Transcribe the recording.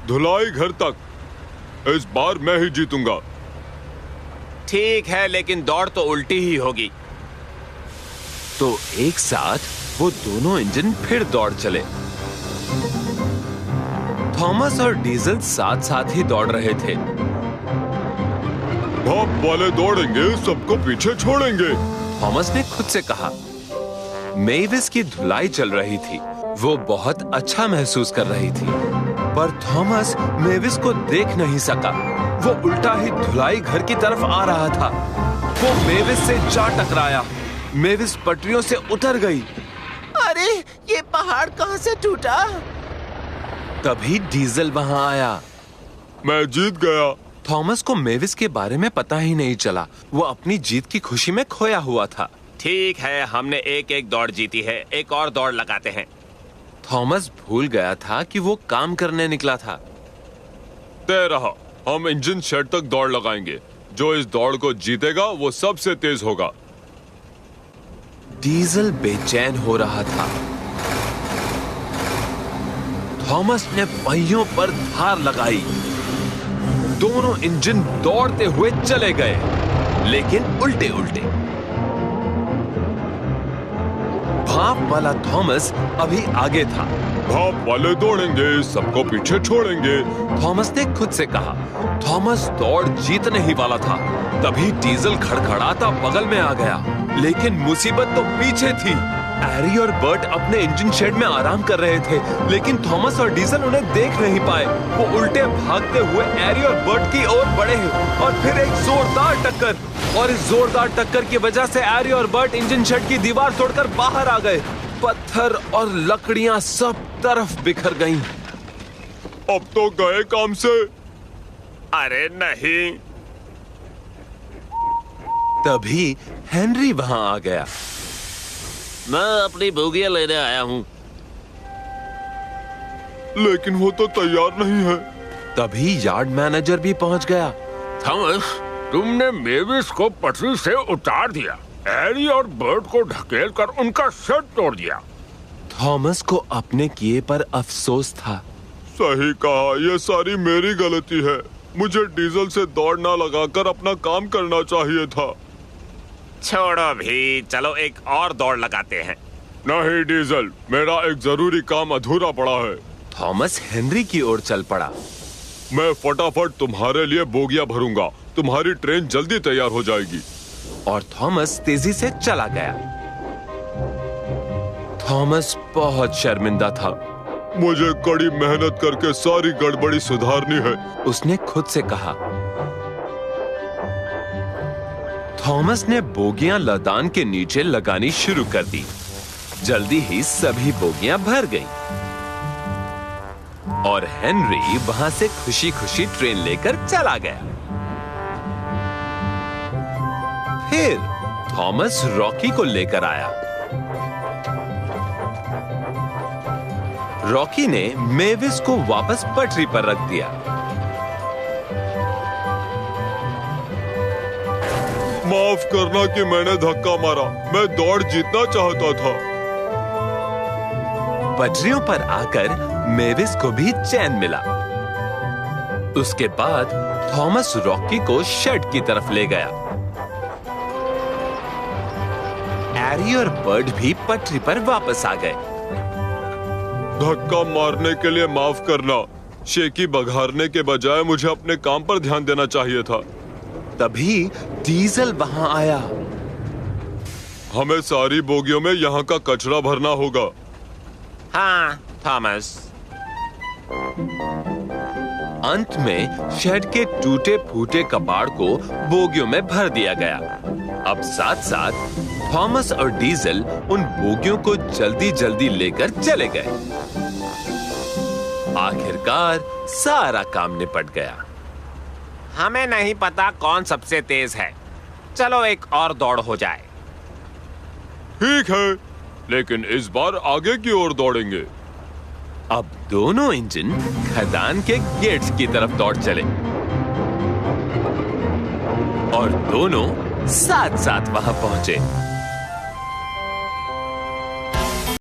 धुलाई घर तक। इस बार मैं ही जीतूंगा। ठीक है, लेकिन दौड़ तो उल्टी ही होगी। तो एक साथ वो दोनों इंजन फिर दौड़ चले। थॉमस और डीजल साथ साथ ही दौड़ रहे थे। भाप वाले दौड़ेंगे, सबको पीछे छोड़ेंगे, थॉमस ने खुद से कहा। मेविस की धुलाई चल रही थी। वो बहुत अच्छा महसूस कर रही थी, पर थॉमस मेविस को देख नहीं सका। वो उल्टा ही धुलाई घर की तरफ आ रहा था। वो मेविस से जा टकराया। मेविस पटरियों से उतर गई। अरे, ये पहाड़ कहां से टूटा? तभी डीजल वहां आया। मैं जीत गया। थॉमस को मेविस के बारे में पता ही नहीं चला। वो अपनी जीत की खुशी में खोया हुआ था। ठीक है, हमने एक एक दौड़ जीती है। एक और दौड़ लगाते हैं। थॉमस भूल गया था कि वो काम करने निकला था। तय रहा, हम इंजन शेड तक दौड़ लगाएंगे। जो इस दौड़ को जीतेगा वो सबसे तेज होगा। डीजल बेचैन हो रहा था। थॉमस ने पहियों पर धार लगाई। दोनों इंजन दौड़ते हुए चले गए, लेकिन उल्टे उल्टे। भाप वाला थॉमस अभी आगे था। भाप वाले दौड़ेंगे, सबको पीछे छोड़ेंगे, थॉमस ने खुद से कहा। थॉमस दौड़ जीतने ही वाला था। तभी डीजल खड़खड़ाता बगल में आ गया, लेकिन मुसीबत तो पीछे थी। एरी और बर्ट अपने इंजन शेड में आराम कर रहे थे, लेकिन थॉमस और डीजल उन्हें देख नहीं पाए। वो उल्टे भागते हुए एरी और बर्ट की ओर बढ़े और फिर एक जोरदार टक्कर। और इस जोरदार टक्कर की वजह से एरी और बर्ट इंजन शेड की दीवार तोड़कर बाहर आ गए। पत्थर और लकड़ियां सब तरफ बिखर गईं। अब तो गए काम से। अरे नहीं। तभी हेनरी वहां आ गया। मैं अपनी बोगियां लेने आया हूँ। लेकिन वो तो तैयार नहीं है। तभी यार्ड मैनेजर भी पहुंच गया। थॉमस, तुमने मेविस को पटरी से उतार दिया। एरी और बर्ट को ढकेल कर उनका शेड तोड़ दिया। थॉमस को अपने किए पर अफसोस था। सही कहा, ये सारी मेरी गलती है। मुझे डीजल से दौड़ ना लगाकर अपना काम करना चाहिए था। छोड़ो भी, चलो एक और दौड़ लगाते हैं। नहीं डीजल, मेरा एक जरूरी काम अधूरा पड़ा है। थॉमस हेनरी की ओर चल पड़ा। मैं फटाफट तुम्हारे लिए बोगियां भरूंगा। तुम्हारी ट्रेन जल्दी तैयार हो जाएगी। और थॉमस तेजी से चला गया। थॉमस बहुत शर्मिंदा था। मुझे कड़ी मेहनत करके सारी गड़बड़ी सुधारनी है, उसने खुद से कहा। थॉमस ने बोगियां लदान के नीचे लगानी शुरू कर दी। जल्दी ही सभी बोगियां भर गईं। और हेनरी वहां से खुशी खुशी ट्रेन लेकर चला गया। फिर थॉमस रॉकी को लेकर आया। रॉकी ने मेविस को वापस पटरी पर रख दिया। माफ करना कि मैंने धक्का मारा। मैं दौड़ जीतना चाहता था। पटरियों पर आकर मेविस को भी चैन मिला। उसके बाद थॉमस रॉकी को शेड की तरफ ले गया। एरी और बर्ट भी पटरी पर वापस आ गए। धक्का मारने के लिए माफ करना। शेकी बघारने के बजाय मुझे अपने काम पर ध्यान देना चाहिए था। तभी डीजल वहां आया। हमें सारी बोगियों में यहाँ का कचरा भरना होगा। हाँ थॉमस। अंत में शेड के टूटे फूटे कबाड़ को बोगियों में भर दिया गया। अब साथ साथ थॉमस और डीजल उन बोगियों को जल्दी जल्दी लेकर चले गए। आखिरकार सारा काम निपट गया। हमें नहीं पता कौन सबसे तेज है। चलो एक और दौड़ हो जाए। ठीक है, लेकिन इस बार आगे की ओर दौड़ेंगे। अब दोनों इंजन खदान के गेट्स की तरफ दौड़ चले और दोनों साथ साथ वहां पहुंचे।